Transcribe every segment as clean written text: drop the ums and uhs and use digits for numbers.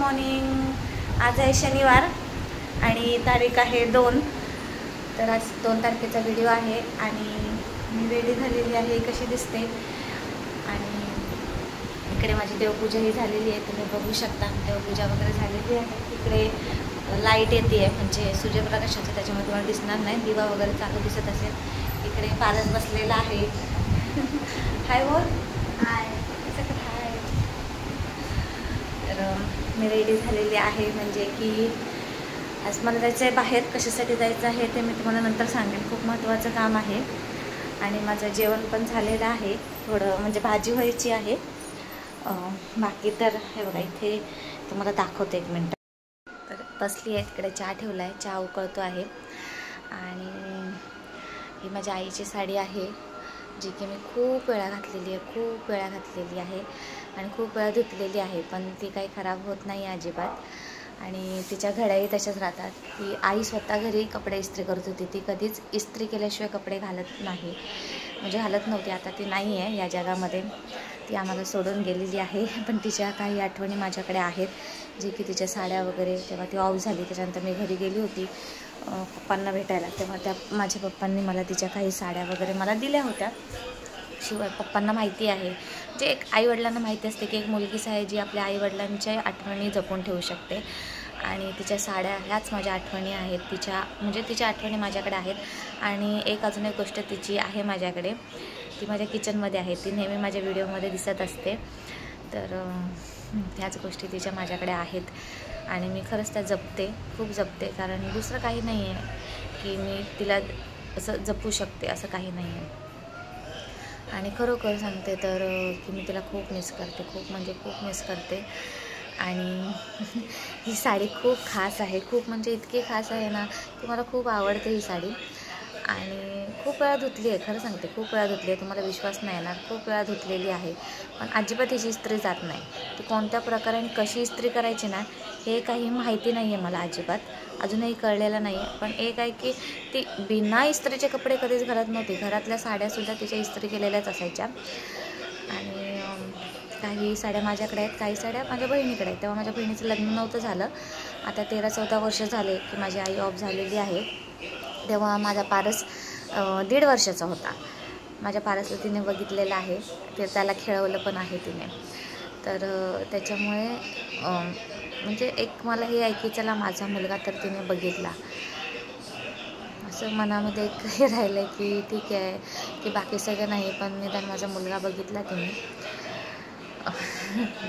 Morning. आज आहे शनिवार आणि तारीख आहे 2. तर आज 2 तारखेचा व्हिडिओ आहे आणि मी रेडी झालेली आहे. कशी दिसते. आणि इकडे माझी देवपूजाही झालेली आहे. तुम्ही बघू शकता देवपूजा वगैरे झालेली आहे. इकडे लाईट येते आहे म्हणजे सूर्यप्रकाशाची, त्याच्यामुळे तुम्हाला दिसणार नाही. दिवा वगैरे चालू दिसत असेल. इकडे पारस बसलेला आहे. हाय बोल. हाय. हाय. तर मी रेडी झालेली आहे. म्हणजे की आज मला जायचं आहे बाहेर. कशासाठी जायचं आहे ते मी तुम्हाला नंतर सांगेन. खूप महत्त्वाचं काम आहे. आणि माझं जेवण पण झालेलं आहे. थोडं म्हणजे भाजी व्हायची आहे. बाकी तर हे बघा इथे तुम्हाला दाखवते. 1 मिनटं. तर बसली आहे तिकडे. चहा ठेवला आहे. चहा उकळतो आहे. आणि ही माझ्या आईची साडी आहे जी की मी खूप वेळा घातलेली आहे आणि खूप वेळा धुतलेली आहे. पण ती काही खराब होत नाही अजिबात. आणि तिच्या घड्याही तशाच राहतात. ती आई स्वतः घरी कपडे इस्त्री करत होती. ती कधीच इस्त्री केल्याशिवाय कपडे घालत नाही, म्हणजे घालत नव्हती. आता ती नाही आहे या जगामध्ये. ती आम्हाला सोडून गेलेली आहे. पण तिच्या काही आठवणी माझ्याकडे आहेत, जे की तिच्या साड्या वगैरे. तेव्हा ती ऑफ झाली. त्याच्यानंतर मी घरी गेली होती पप्पांना भेटायला. तेव्हा माझ्या पप्पांनी मला तिच्या काही साड्या वगैरे मला दिल्या होत्या. शिवाय पप्पांना माहिती आहे, जे एक आईवडिलांना माहिती असते की एक मुलगीच आहे जी आपल्या आईवडिलांच्या आठवणी जपून ठेवू शकते. आणि तिच्या साड्या ह्याच माझ्या आठवणी आहेत. तिच्या आठवणी माझ्याकडे आहेत. आणि अजून एक गोष्ट तिची आहे माझ्याकडे. ती माझ्या किचनमध्ये आहे. ती नेहमी माझ्या व्हिडिओमध्ये दिसत असते. तर ह्याच गोष्टी तिच्या माझ्याकडे आहेत. आणि मी खरंच त्या जपते, खूप जपते. कारण दुसरं काही नाही आहे की मी तिला असं जपू शकते, असं काही नाही आहे. आणि खरोखर सांगते तर की मी तिला खूप मिस करते, खूप म्हणजे खूप मिस करते. आणि ही साडी खूप खास आहे. खूप म्हणजे इतकी खास आहे ना की मला खूप आवडते ही साडी. आणि खूप वेळा धुतली आहे. खरं सांगते खूप वेळा धुतली आहे. तुम्हाला विश्वास नाही येणार. खूप वेळा धुतलेली आहे. पण अजिबात हिची इस्त्री जात नाही. ती कोणत्या प्रकारे कशी इस्त्री करायची ना हे काही माहिती नाही आहे मला अजिबात. अजूनही कळलेलं नाही आहे. पण एक आहे की ती बिना इस्त्रीचे कपडे कधीच घालत नव्हती. घरातल्या साड्यासुद्धा तिच्या इस्त्री केलेल्याच असायच्या. आणि काही साड्या माझ्याकडे आहेत, काही साड्या माझ्या बहिणीकडे आहेत. तेव्हा माझ्या बहिणीचं लग्न नव्हतं झालं. आता 13-14 वर्ष झाले की माझी आई ऑफ झालेली आहे. तेव्हा माझा पारस 1.5 वर्षाचा होता. माझ्या पारसला तिने बघितलेलं आहे. त्याला खेळवलं पण आहे तिने. तर त्याच्यामुळे म्हणजे एक मला हे आहे की चला माझा मुलगा तर तिने बघितला. असं मनामध्ये एक हे राहिलं की ठीक आहे की बाकी सगळं नाही, पण निदान माझा मुलगा बघितला तिने.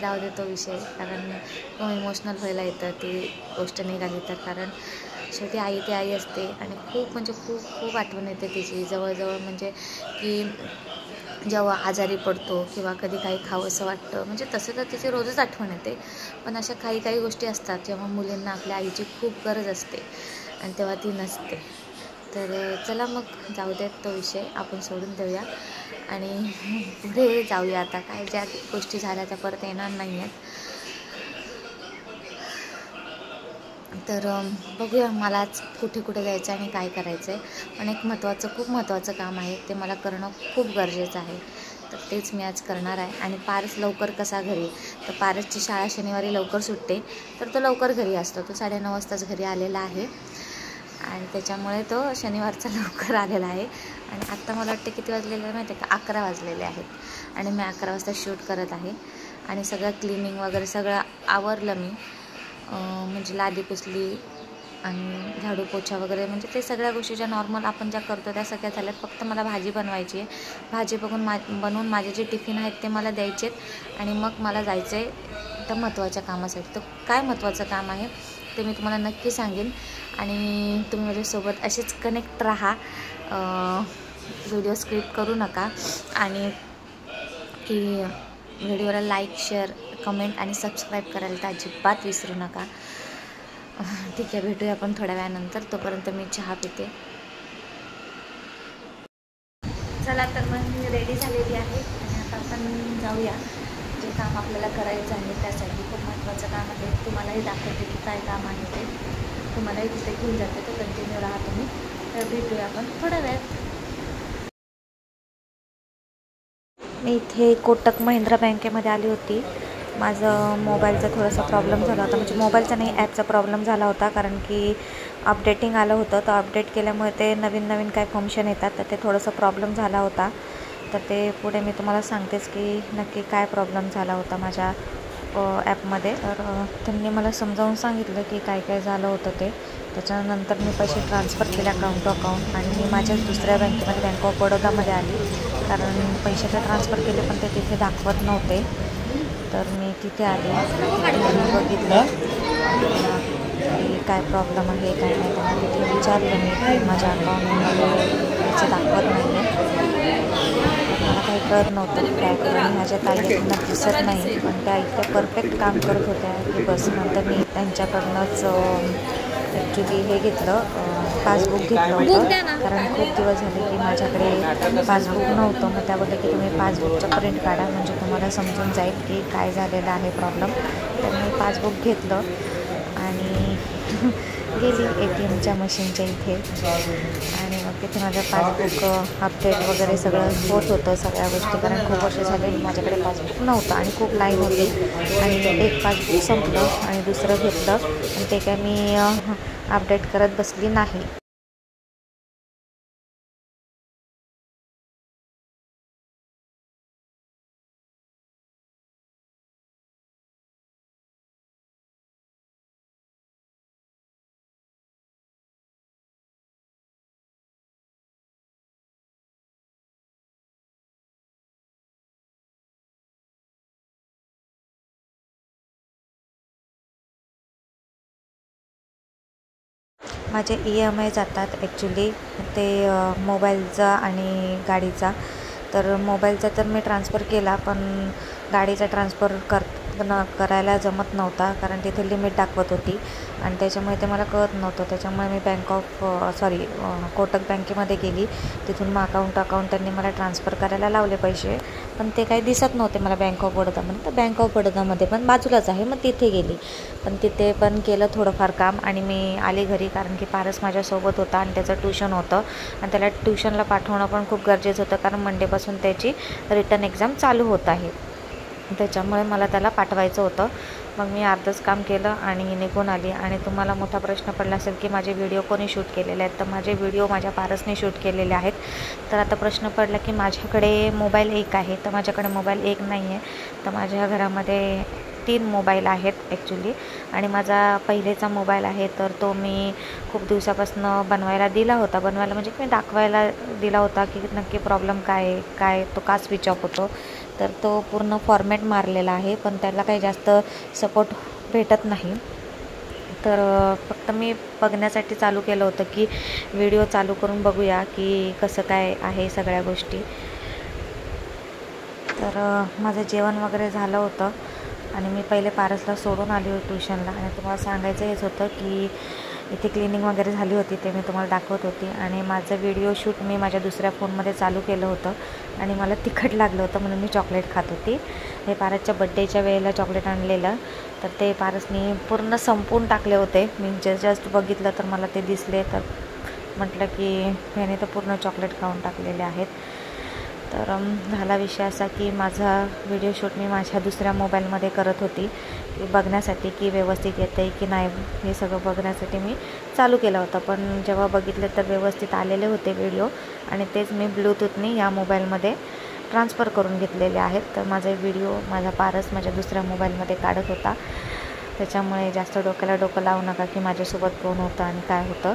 जाऊ दे तो विषय. कारण इमोशनल व्हायला येतं ती गोष्ट निघाली तर. कारण शेवटी आई ती आई असते. आणि खूप म्हणजे खूप खूप आठवण येते तिची. जवळजवळ म्हणजे की जेव्हा आजारी पडतो किंवा कधी काही खावंसं वाटतं, म्हणजे तसं तर तिची रोजच आठवण येते. पण अशा काही गोष्टी असतात जेव्हा मुलींना आपल्या आईची खूप गरज असते आणि तेव्हा ती नसते. तर चला मग जाऊ द्यात तो विषय, आपण सोडून देऊया आणि पुढे जाऊया. आता काय ज्या गोष्टी झाल्या त्या परत येणार नाही आहेत. तर बघूया मला आज कुठे जायचं आणि काय करायचं आहे. पण एक खूप महत्त्वाचं काम आहे. ते मला करणं खूप गरजेचं आहे. तर तेच मी आज करणार आहे. आणि पारस लवकर कसा घरी, तर पारसची शाळा शनिवारी लवकर सुटते. तर तो लवकर घरी असतो. तो 9:30 वाजताच घरी आलेला आहे. आणि त्याच्यामुळे तो शनिवारचा लवकर आलेला आहे. आणि आत्ता मला वाटते किती वाजलेलं आहे माहिती आहे का? 11 वाजलेले आहेत. आणि मी 11 वाजता शूट करत आहे. आणि सगळं क्लिनिंग वगैरे सगळं आवरलं मी. म्हणजे लादी पुसली आणि झाडू पोछा वगैरे, म्हणजे ते सगळ्या गोष्टी ज्या नॉर्मल आपण ज्या करतो त्या सगळ्या झाल्यात. फक्त मला भाजी बनवायची आहे. भाजी बनवून माझे जे टिफिन आहेत ते मला द्यायचे आहेत. आणि मग मला जायचं आहे त्या महत्त्वाच्या कामासाठी. तर काय महत्त्वाचं काम आहे ते मी तुम्हाला नक्की सांगेन. आणि तुम्ही माझ्यासोबत असेच कनेक्ट राहा. व्हिडिओ स्किप करू नका. आणि की व्हिडिओला लाईक, शेअर, कमेंट आणि सबस्क्राईब करायला तर अजिबात विसरू नका. ठीक आहे, भेटूया आपण थोड्या वेळानंतर. तोपर्यंत मी चहा पिते. चला तर मग मी रेडी झालेली आहे. आणि आता आपण जाऊया. जे काम आपल्याला करायचं आहे त्यासाठी खूप महत्त्वाचं काम आहे. तुम्हालाही दाखवते की काय काम आहे ते. तुम्हालाही तिथे घेऊन जाते. तर कंटिन्यू राहा तुम्ही. तर भेटूया आपण थोड्या वेळात. मी इथे कोटक महिंद्रा बँकेमध्ये आली होती. माझं मोबाईलचा थोडासा प्रॉब्लेम झाला होता, म्हणजे मोबाईलचा नाही, ॲपचा प्रॉब्लेम झाला होता. कारण की अपडेटिंग आलं होतं, तर अपडेट केल्यामुळे ते नवीन नवीन काय फंक्शन येतात, तर ते थोडंसं प्रॉब्लेम झाला होता. तर ते पुढे मी तुम्हाला सांगतेच की नक्की काय प्रॉब्लेम झाला होता माझ्या ॲपमध्ये. तर त्यांनी मला समजावून सांगितलं की काय काय झालं होतं ते. त्याच्यानंतर मी पैसे ट्रान्सफर केले अकाउंट टू अकाउंट, आणि मी माझ्याच दुसऱ्या बँकेमध्ये, बँक ऑफ बडोदामध्ये आली. कारण पैसे तर ट्रान्सफर केले पण ते तिथे दाखवत नव्हते. तर मी तिथे आले, तिथे बघितलं की काय प्रॉब्लेम आहे काय नाही. त्यांना तिथे विचारलं मी की माझ्या अकाउंटमध्ये पैसे दाखवत नाही आहे. मला काही कळत नव्हतं की काय करू. आणि माझ्या ताई त्यांना दिसत नाही, पण त्या इतक्या परफेक्ट काम करत होत्या की बस. नंतर मी त्यांच्याकडनंच ॲक्च्युली हे घेतलं, पासबुक घेतलं होतं. कारण खूप दिवस झाले की माझ्याकडे पासबुक नव्हतं. मग त्याबद्दल की तुम्ही पासबुकचं प्रिंट काढा, म्हणजे तुम्हाला समजून जाईल की काय झालेलं आहे प्रॉब्लेम. तर मी पासबुक घेतलं आणि गेली ATMच्या मशीनच्या इथे. आणि मग तिथे माझं पासबुक अपडेट वगैरे सगळं होत होतं, सगळ्या गोष्टी. कारण खूप वर्ष झाले माझ्याकडे पासबुक नव्हतं आणि खूप लाईन होती. आणि एक पासबुक संपलं आणि दुसरं घेतलं, आणि ते काय मी अपडेट करत बसली नाही. माझे EMI जातात ॲक्च्युली, ते मोबाईलचा आणि गाडीचा. तर मोबाईलचा तर मी ट्रान्सफर केला, पण गाडीचा ट्रान्सफर करायला जमत नव्हता. कारण तिथे लिमिट दाखवत होती आणि त्याच्यामुळे ते मला कळत नव्हतं. त्याच्यामुळे मी कोटक बँकेमध्ये गेली. तिथून मग अकाउंट त्यांनी मला ट्रान्सफर करायला लावले पैसे, पण ते काही दिसत नव्हते मला बँक ऑफ बडोदामध्ये. तर बँक ऑफ बडोदामध्ये पण बाजूलाच आहे, मग तिथे गेली. पण तिथे पण केलं थोडंफार काम आणि मी आले घरी. कारण की पारस माझ्यासोबत होता आणि त्याचं ट्यूशन होतं, आणि त्याला ट्यूशनला पाठवणं पण खूप गरजेचं होतं. कारण मंडेपासून त्याची रिटर्न एक्झाम चालू होत आहे, त्याच्यामुळे मला त्याला पाठवायचं होतं. मग मी अर्धच काम केलं आणि निघून आली. आणि तुम्हाला मोठा प्रश्न पडला असेल की माझे व्हिडिओ कोणी शूट केलेले आहेत. तर माझे व्हिडिओ माझ्या पारसने शूट केलेले आहेत. तर आता प्रश्न पडला की माझ्याकडे मोबाईल एक आहे, तर माझ्याकडे मोबाईल एक नाही आहे. तर माझ्या घरामध्ये 3 मोबाईल आहेत ॲक्च्युली. आणि माझा पहिलेचा मोबाईल आहे, तर तो मी खूप दिवसापासून बनवायला दिला होता. बनवायला म्हणजे मी दाखवायला दिला होता की नक्की प्रॉब्लेम काय तो का स्विच ऑफ होतो. तर तो पूर्ण फॉर्मॅट मारलेला आहे, पण त्याला काही जास्त सपोर्ट भेटत नाही. तर फक्त मी बघण्यासाठी चालू केलं होतं की व्हिडिओ चालू करून बघूया की कसं काय आहे सगळ्या गोष्टी. तर माझं जेवण वगैरे झालं होतं आणि मी पहिले पारसला सोडून आली होती ट्यूशनला. आणि तुम्हाला सांगायचं हेच होतं की इथे क्लिनिंग वगैरे झाली होती, ते मी तुम्हाला दाखवत होती. आणि माझं व्हिडिओ शूट मी माझ्या दुसऱ्या फोनमध्ये चालू केलं होतं, आणि मला तिखट लागलं होतं म्हणून मी चॉकलेट खात होती. हे पारसच्या बड्डेच्या वेळेला चॉकलेट आणलेलं, तर ते पारसनी पूर्ण संपवून टाकले होते. मी जस्ट बघितलं तर मला ते दिसले, तर म्हटलं की ह्याने तर पूर्ण चॉकलेट खाऊन टाकलेले आहेत. तर झाला विषय असा की माझा व्हिडिओ शूट मी माझ्या दुसऱ्या मोबाईलमध्ये करत होती, की बघण्यासाठी की व्यवस्थित येतं आहे की नाही, हे सगळं बघण्यासाठी मी चालू केलं होतं. पण जेव्हा बघितले तर व्यवस्थित आलेले होते व्हिडिओ, आणि तेच मी ब्लूटूथने या मोबाईलमध्ये ट्रान्सफर करून घेतलेले आहेत. तर माझे व्हिडिओ माझा पारस माझ्या दुसऱ्या मोबाईलमध्ये काढत होता. त्याच्यामुळे जास्त डोक्याला डोकं लावू नका की माझ्यासोबत कोण होतं आणि काय होतं.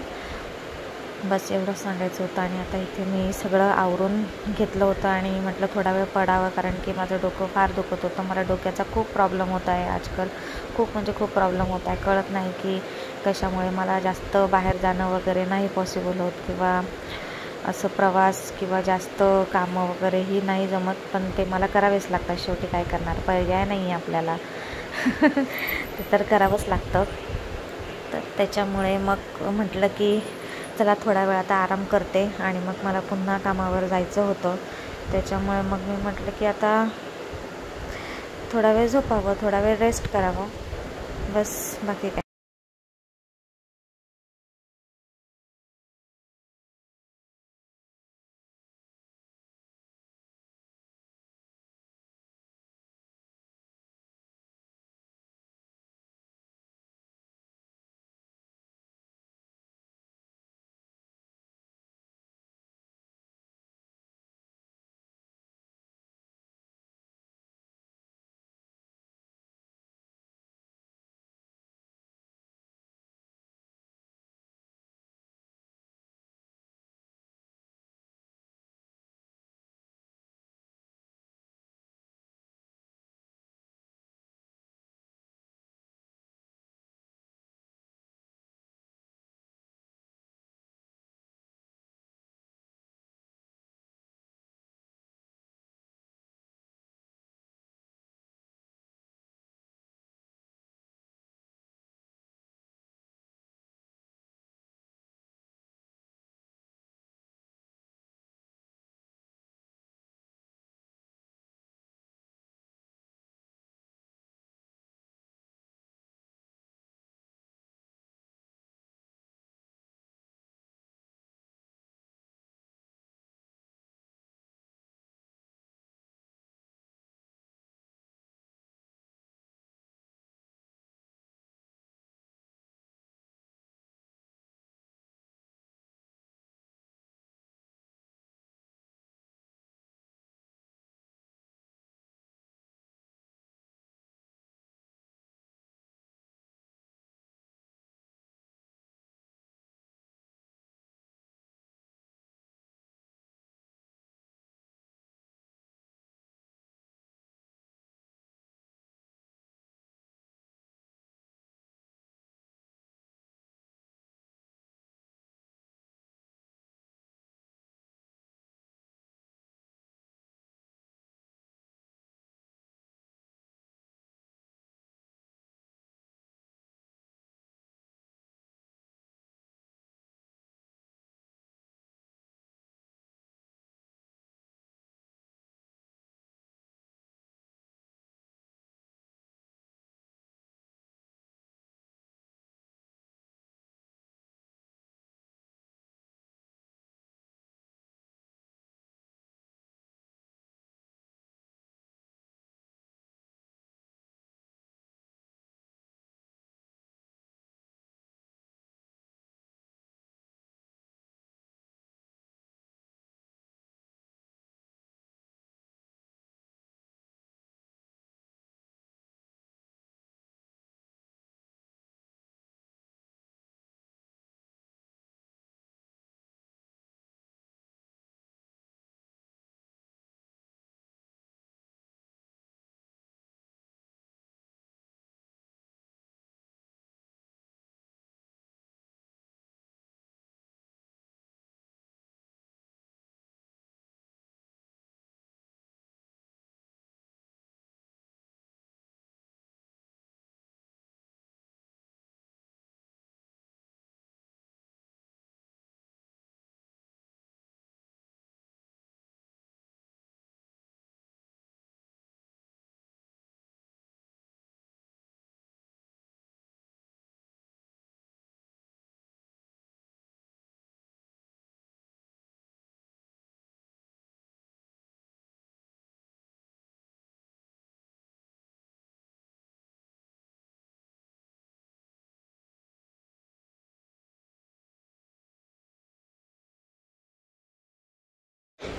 बस एवढंच सांगायचं होतं. आणि आता इथे मी सगळं आवरून घेतलं होतं आणि म्हटलं थोडा वेळ पडावं, कारण की माझं डोकं फार दुखत होतं. मला डोक्याचा खूप प्रॉब्लेम होत आहे आजकाल, खूप म्हणजे खूप प्रॉब्लेम होत आहे. कळत नाही की कशामुळे. मला जास्त बाहेर जाणं वगैरे नाही पॉसिबल होत, किंवा असं प्रवास किंवा जास्त कामं वगैरेही नाही जमत. पण ते मला करावेच लागतात, शेवटी काय करणार, पर्याय नाही आहे आपल्याला. ते तर करावंच लागतं. तर त्याच्यामुळे मग म्हटलं की चला थोडा वेळ आता आराम करते, आणि मग मला पुन्हा कामावर जायचं होतं. त्याच्यामुळे मग मी म्हटलं की आता थोडा वेळ झोपावं, थोडा वेळ रेस्ट करावं, बस बाकी काय.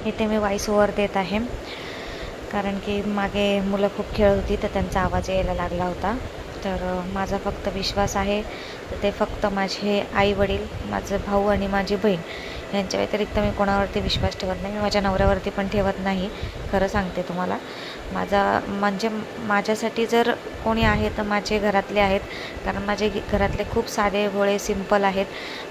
इथे मी व्हॉइस ओव्हर देत आहे, कारण की मागे मुलं खूप खेळत होती तर त्यांचा आवाज यायला लागला होता. तर माझा फक्त विश्वास आहे तर ते फक्त माझे आई वडील, माझं भाऊ आणि माझी बहीण यांच्या व्यतिरिक्त मी कोणावरती विश्वास ठेवत नाही. मी माझ्या नवऱ्यावरती पण ठेवत नाही, खरं सांगते तुम्हाला. म्हणजे माझ्यासाठी जर कोणी आहे तर माझे घरातले आहेत, कारण माझे घरातले खूप साधे भोळे सिंपल आहेत.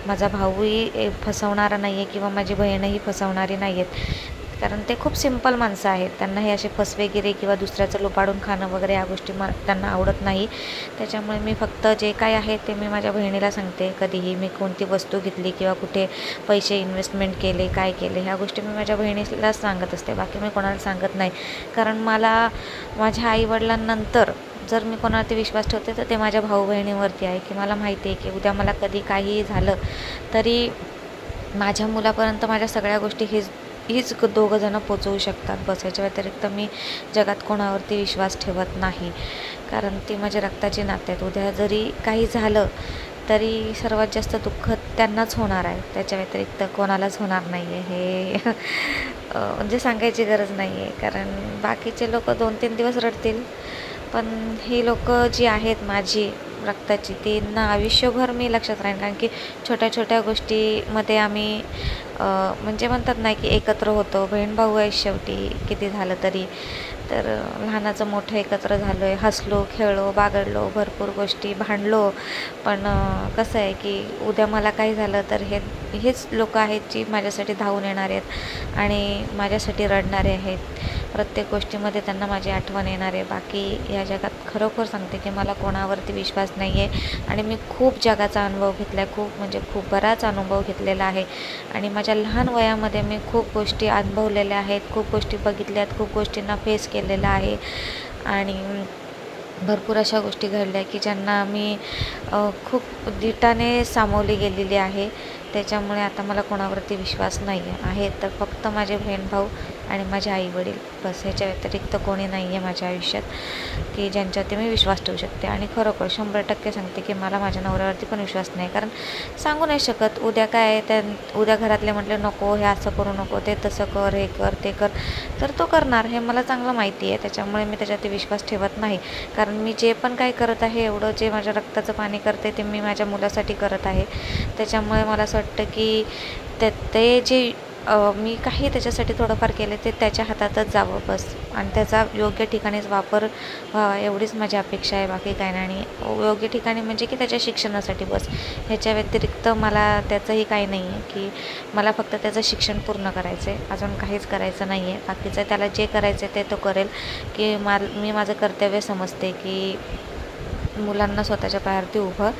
माझा भाऊही फसवणारा नाही आहे किंवा माझी बहीणही फसवणारी नाही आहेत, कारण ते खूप सिंपल माणसं आहेत. त्यांना हे असे फसवेगिरी किंवा दुसऱ्याचं लुबाडून खाणं वगैरे या गोष्टी त्यांना आवडत नाही. त्याच्यामुळे मी फक्त जे काय आहे ते मी माझ्या बहिणीला सांगते. कधीही मी कोणती वस्तू घेतली किंवा कुठे पैसे इन्व्हेस्टमेंट केले, काय केले, ह्या गोष्टी मी माझ्या बहिणीलाच सांगत असते, बाकी मी कोणाला सांगत नाही. कारण मला माझ्या आईवडिलांनंतर जर मी कोणावरती विश्वास ठेवते तर ते माझ्या भाऊ बहिणीवरती आहे, की मला माहिती आहे की उद्या मला कधी काहीही झालं तरी माझ्या मुलापर्यंत माझ्या सगळ्या गोष्टी हीच दोघंजणं पोचवू शकतात. बस याच्या व्यतिरिक्त मी जगात कोणावरती विश्वास ठेवत नाही, कारण ती माझ्या रक्ताची नाते आहेत. उद्या जरी काही झालं तरी सर्वात जास्त दुःख त्यांनाच होणार आहे, त्याच्या व्यतिरिक्त कोणालाच होणार नाही आहे. हे म्हणजे सांगायची गरज नाही आहे, कारण बाकीचे लोक 2-3 दिवस रडतील, पण ही लोक जी आहेत माझी रक्ताची, त्यांना आयुष्यभर मी लक्षात राहीन. कारण की छोट्या छोट्या गोष्टीमध्ये आम्ही म्हणजे म्हणतात ना की एकत्र होतो, बहीण भाऊ आहे शेवटी किती झालं तरी. तर लहानाचं मोठं एकत्र झालो आहे, हसलो, खेळलो, बागडलो, भरपूर गोष्टी भांडलो. पण कसं आहे की उद्या मला काही झालं तर हेच लोक आहेत जी माझ्यासाठी धावून येणार आहेत आणि माझ्यासाठी रडणारे आहेत. प्रत्येक गोष्टीमध्ये त्यांना माझी आठवण येणार आहे. बाकी या जगात खरोखर सांगते की मला कोणावरती विश्वास नाही आहे आणि मी खूप जगाचा अनुभव घेतला आहे, खूप बराच अनुभव घेतलेला आहे. आणि माझ्या लहान वयामध्ये मी खूप गोष्टी अनुभवलेल्या आहेत, खूप गोष्टी बघितल्या आहेत, खूप गोष्टींना फेस केलेलं आहे आणि भरपूर अशा गोष्टी घडल्या की ज्यांना मी खूप धीटाने सामोरली गेलेली आहे. त्याच्यामुळे आता मला कोणावरती विश्वास नाही आहे तर फक्त माझे बहीण भाऊ आणि माझे आई वडील, बस. ह्याच्या व्यतिरिक्त कोणी नाही आहे माझ्या आयुष्यात की ज्यांच्यावरती मी विश्वास ठेवू शकते. आणि खरोखर 100% सांगते की मला माझ्या नवऱ्यावरती पण विश्वास नाही, कारण सांगू नाही शकत उद्या काय. उद्या घरातले म्हटले नको हे असं करू नको, ते तसं कर, हे कर, ते कर, तर तो करणार, हे मला चांगलं माहिती आहे. त्याच्यामुळे मी त्याच्यावरती विश्वास ठेवत नाही, कारण मी जे पण काही करत आहे, एवढं जे माझ्या रक्ताचं पाणी करते ते मी माझ्या मुलासाठी करत आहे. त्याच्यामुळे मला असं वाटतं की ते जे मी काही त्याच्यासाठी थोडंफार केले ते त्याच्या हातातच जावं, बस. आणि त्याचा योग्य ठिकाणीच वापर व्हावा एवढीच माझी अपेक्षा आहे, बाकी काय नाही. आणि योग्य ठिकाणी म्हणजे की त्याच्या शिक्षणासाठी, बस. ह्याच्या व्यतिरिक्त मला त्याचंही काही नाही आहे, की मला फक्त त्याचं शिक्षण पूर्ण करायचं आहे, अजून काहीच करायचं नाही आहे. बाकीचं त्याला जे करायचं आहे ते तो करेल. की मी माझं कर्तव्य समजते की मुलांना स्वतःच्या पायावरती उभं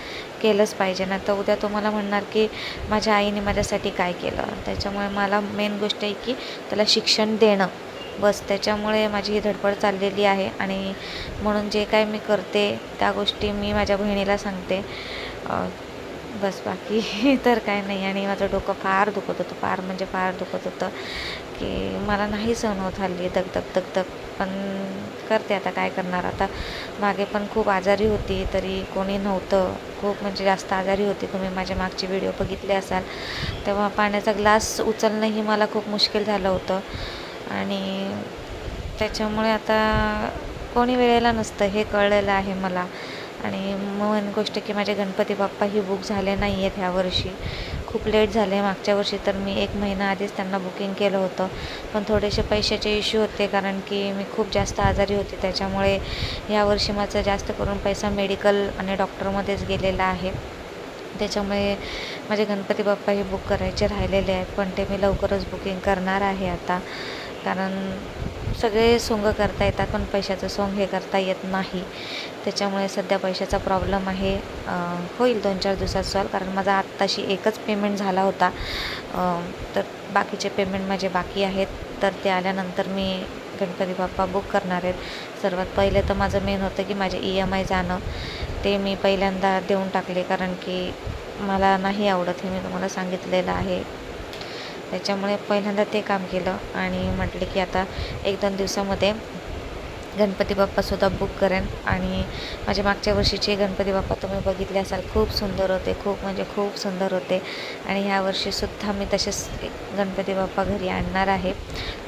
केलंच पाहिजे ना. तर उद्या तो मला म्हणणार की माझ्या आईने माझ्यासाठी काय केलं. त्याच्यामुळे मला मेन गोष्ट आहे की त्याला शिक्षण देणं, बस. त्याच्यामुळे माझी ही धडपड चाललेली आहे आणि म्हणून जे काय मी करते त्या गोष्टी मी माझ्या बहिणीला सांगते, बस. बाकी तर काय नाही. आणि माझं डोकं फार दुखत होतं, फार म्हणजे फार दुखत होतं की मला नाही सहन होत हल्ली दगदग. पण करते आता, काय करणार. आता मागे पण खूप आजारी होती तरी कोणी नव्हतं, खूप म्हणजे जास्त आजारी होती. तुम्ही माझे मागचे व्हिडिओ बघितले असाल, तेव्हा पाण्याचा ग्लास उचलणंही मला खूप मुश्किल झालं होतं. आणि त्याच्यामुळे आता कोणी वेळेला नसतं हे कळलेलं आहे मला. आणि मेन गोष्ट की माझे गणपती बाप्पाही बुक झाले नाही आहेत ह्या वर्षी, खूप लेट झाले. मागच्या वर्षी तर मी 1 महिना आधीच त्यांना बुकिंग केलं होतं, पण थोडेसे पैशाचे इश्यू होते, कारण की मी खूप जास्त आजारी होते. त्याच्यामुळे यावर्षी माझं जास्त करून पैसा मेडिकल आणि डॉक्टरमध्येच गेलेला आहे. त्याच्यामुळे माझे गणपती बाप्पाही बुक करायचे राहिलेले आहेत, पण ते मी लवकरच बुकिंग करणार आहे आता. कारण सगळे सोंग करता येतात पण पैशाचं सोंग हे करता येत नाही. त्याच्यामुळे सध्या पैशाचा प्रॉब्लेम आहे. होईल 2-4 दिवसात सॉल्व, कारण माझा आत्ताशी एकच पेमेंट झाला होता. तर बाकीचे पेमेंट माझे बाकी आहेत, तर ते आल्यानंतर मी गणपती बाप्पा बुक करणार आहेत. सर्वात पहिले तर माझं मेन होतं की माझे EMI जाणं, ते मी पहिल्यांदा देऊन टाकले, कारण की मला नाही आवडत, हे मी तुम्हाला सांगितलेलं आहे. त्याच्यामुळे पहिल्यांदा ते काम केलं आणि म्हटले की आता 1-2 दिवसामध्ये गणपती बाप्पासुद्धा बुक करेन. आणि माझ्या मागच्या वर्षीचे गणपती बाप्पा तुम्ही बघितले असाल, खूप सुंदर होते, खूप म्हणजे खूप सुंदर होते. आणि ह्या वर्षीसुद्धा मी तसेच गणपती बाप्पा घरी आणणार आहे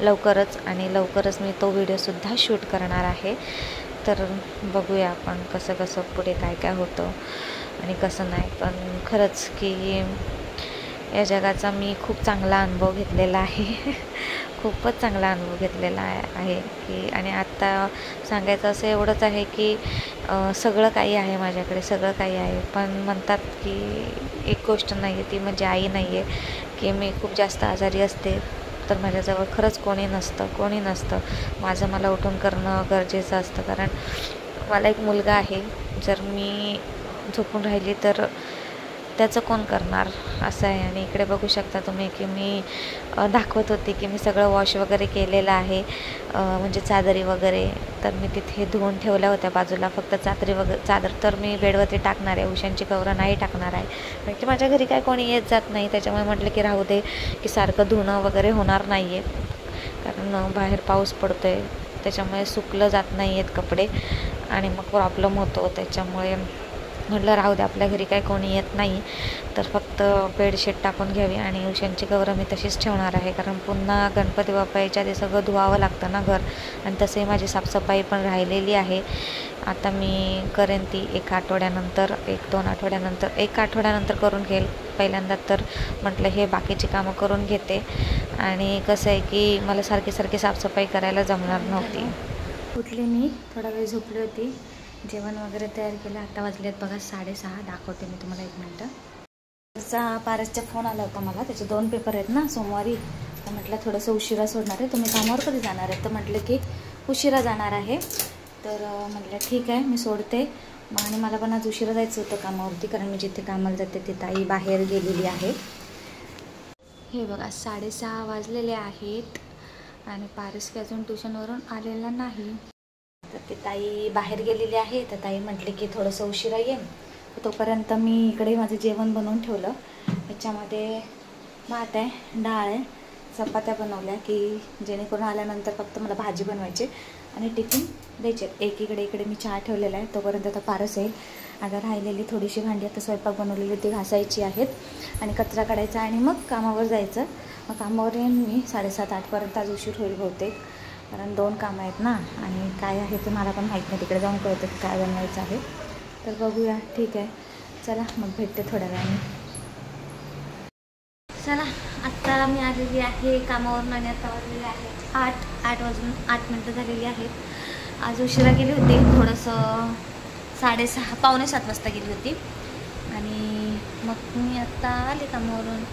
लवकरच. आणि लवकरच मी तो व्हिडिओसुद्धा शूट करणार आहे. तर बघूया आपण कसं कसं पुढे काय काय होतं आणि कसं नाही. पण खरंच की या जगाचा मी खूप चांगला अनुभव घेतलेला आहे. खूपच चांगला अनुभव घेतलेला आहे की. आणि आत्ता सांगायचं असं एवढंच आहे की सगळं काही आहे माझ्याकडे, सगळं काही आहे. पण म्हणतात की एक गोष्ट नाही आहे, ती म्हणजे आई नाही आहे. की मी खूप जास्त आजारी असते तर माझ्याजवळ खरंच कोणी नसतं. माझं मला उठून करणं गरजेचं असतं. कारण मला एक मुलगा आहे, जर मी झोपून राहिली तर त्याचं कोण करणार असं आहे. आणि इकडे बघू शकता तुम्ही की मी दाखवत होती की मी सगळं वॉश वगैरे केलेलं आहे, म्हणजे चादरी वगैरे तर मी तिथे धुवून ठेवल्या होत्या बाजूला. फक्त चादर तर मी बेडवरती टाकणार आहे, उशांची कवरं नाही टाकणार आहे. म्हणजे माझ्या घरी काय कोणी येत जात नाही, त्याच्यामुळे म्हटलं की राहू दे, की सारखं धुणं वगैरे होणार नाही आहे. कारण बाहेर पाऊस पडतो आहे, त्याच्यामुळे सुकलं जात नाही आहेत कपडे आणि मग प्रॉब्लेम होतो. त्याच्यामुळे म्हटलं राहू दे, आपल्या घरी काही कोणी येत नाही तर फक्त बेडशीट टाकून घ्यावी. आणि उशांची कवरं मी तशीच ठेवणार आहे, कारण पुन्हा गणपती बाप्पा याच्या आधी सगळं धुवावं लागतं ना घर. आणि तसंही माझी साफसफाई पण राहिलेली आहे. आता मी करेन ती 1 आठवड्यानंतर, 1-2 आठवड्यानंतर, 1 आठवड्यानंतर करून घेईल. पहिल्यांदा तर म्हटलं हे बाकीची कामं करून घेते. आणि कसं आहे की मला सारखी साफसफाई करायला जमणार नव्हती. उठली मी, थोडा वेळ झोपली होती, जेवण वगैरे तयार केलं. आता वाजलेत बघा 6:30. दाखवते मी तुम्हाला 1 मिनटं. पारसचा फोन आला होता मला, त्याचे 2 पेपर आहेत ना सोमवारी. तर म्हटलं थोडंसं उशिरा सोडणार आहे. तुम्ही कामावर कधी जाणार आहे? तर म्हटलं की उशिरा जाणार आहे. तर म्हटलं ठीक आहे, मी सोडते. आणि मला पण आज उशिरा जायचं होतं कामावरती, कारण मी जिथे कामाला जाते तिथे आई बाहेर गेलेली आहे. हे बघा 6:30 वाजलेले आहेत आणि पारस की अजून ट्युशनवरून आलेला नाही. तर ती ताई बाहेर गेलेली आहे. तर ताई म्हटली की थोडंसं उशिरा येईन. तर तोपर्यंत मी इकडे माझं जेवण बनवून ठेवलं. याच्यामध्ये भात आहे, डाळ आहे, चपात्या बनवल्या की जेणेकरून आल्यानंतर फक्त मला भाजी बनवायची आणि टिफिन द्यायचे. इकडे मी चहा ठेवलेला आहे. तोपर्यंत आता पारस येईल. आता राहिलेली थोडीशी भांडी आता स्वयंपाक बनवलेली ती घासायची आहेत आणि कचरा काढायचा आणि मग कामावर जायचं. मग कामावर येईन मी 7:30-8पर्यंत. आज उशीर होईल बहुतेक, कारण 2 कामं आहेत ना. आणि काय आहे ते मला पण माहीत नाही, तिकडे जाऊन कळतं की काय बनवायचं आहे. तर बघूया, ठीक आहे, चला मग भेटते थोड्या वेळाने. चला, आत्ता मी आलेली आहे कामावरून आणि आता वाजलेले आहे 8 वाजून 8 मिनटं झालेली आहेत. आज उशिरा गेली होती, थोडंसं 6:30 पावणे 7 वाजता गेली होती. आणि मग मी आत्ता आले कामावरून.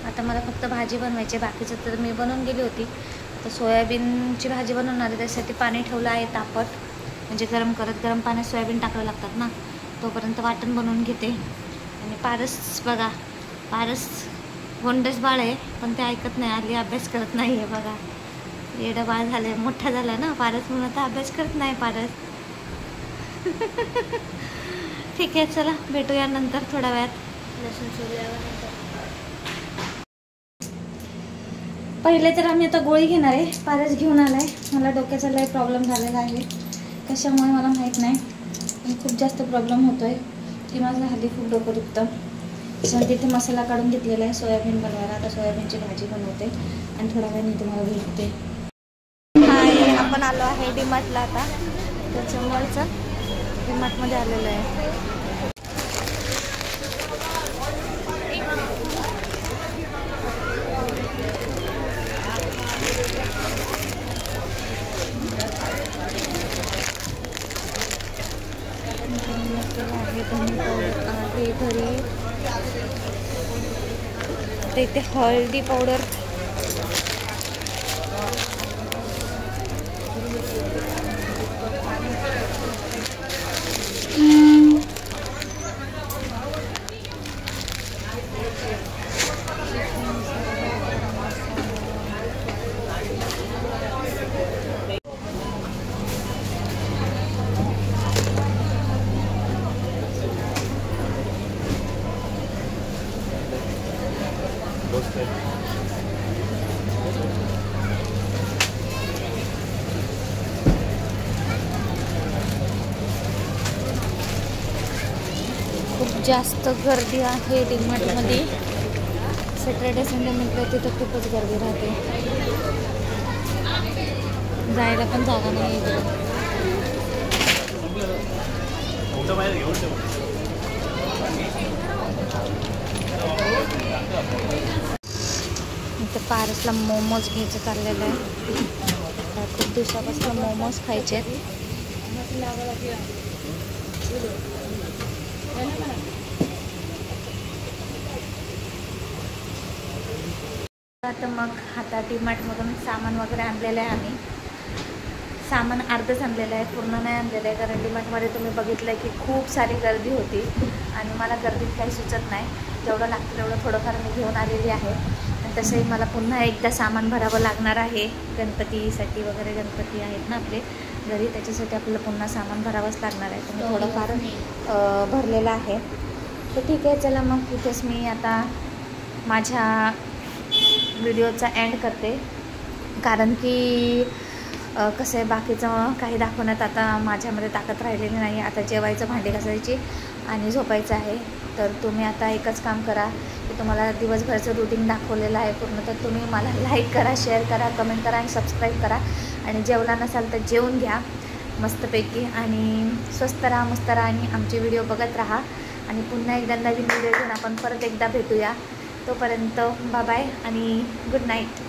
आता मला फक्त भाजी बनवायची, बाकीचं तर मी बनवून गेली होती. तर सोयाबीनची भाजी बनवणार आहे, त्यासाठी पाणी ठेवलं आहे तापत, म्हणजे गरम पाण्यात सोयाबीन टाकावं लागतात ना. तोपर्यंत वाटण बनवून घेते. आणि पारस बघा, पारस गोंडस बाळ आहे, पण ते ऐकत नाही, आली अभ्यास करत नाही आहे बघा. येडं बाळ झालं आहे, मोठा झाला ना पारस, म्हणून आता अभ्यास करत नाही पारस. ठीक आहे, चला भेटूया नंतर थोड्या वेळात. लसूण सोडल्यावर पहिले तर आम्ही आता गोळी घेणार आहे. पारस घेऊन आला आहे. मला डोक्याचा लय प्रॉब्लेम झालेला आहे, कशामुळे मला माहीत नाही, पण खूप जास्त प्रॉब्लेम होतो आहे की माझं हल्ली खूप डोकं दुखतं. तर तिथे मसाला काढून घेतलेला आहे सोयाबीन बनवायला. आता सोयाबीनची भाजी बनवते आणि थोड्या वेळाने तुम्हाला भेटते. हाय, आपण आलो आहे डीमार्टला. आता त्याच्यामुळेच डीमार्टमध्ये आलेलं आहे. घरी आता इथे हळदी पावडर, खूप जास्त गर्दी आहे डीमार्टमध्ये. सॅटर्डे संडे म्हटलं तिथं खूपच गर्दी राहते, जायला पण जागा नाही आहे. इथं पारसला मोमोज घ्यायचं चाललेलं आहे. खूप दिवसापासून मोमोज खायचे आहेत. आता मग आता डीमार्टमधून सामान वगैरे आणलेलं आहे. आम्ही सामान अर्धच आणलेलं आहे, पूर्ण नाही आणलेलं आहे, कारण डीमार्टमध्ये तुम्ही बघितलं की खूप सारी गर्दी होती आणि मला गर्दीत काही सुचत नाही. जेवढं लागतं तेवढं थोडंफार मी घेऊन आलेली आहे. आणि तसंही मला पुन्हा एकदा सामान भरावं लागणार आहे गणपतीसाठी वगैरे. गणपती आहेत ना आपले घरी, त्याच्यासाठी आपल्याला पुन्हा सामान भरावंच लागणार आहे. तर मी थोडंफार भरलेलं आहे. तर ठीक आहे, चला मग इथेच मी आता माझ्या व्हिडिओचा एंड करते, कारण की कसं आहे बाकीचं काही दाखवण्यात आता माझ्यामध्ये ताकद राहिलेली नाही. आता जेवायचं, भांडी घासायची आणि झोपायचं आहे. तर तुम्ही आता एकच काम करा की तुम्हाला दिवसभरचं रुटीन दाखवलेलं आहे पूर्ण, तर तुम्ही मला लाईक करा, शेअर करा, कमेंट करा आणि सबस्क्राईब करा. आणि जेवला नसाल तर जेवून घ्या मस्तपैकी आणि स्वस्त राहा, मस्त राहा आणि आमचे व्हिडिओ बघत राहा. आणि पुन्हा एकदा नवीन व्हिडिओ घेऊन आपण परत एकदा भेटूया. तोपर्यंत बाय बाय आणि गुड नाईट.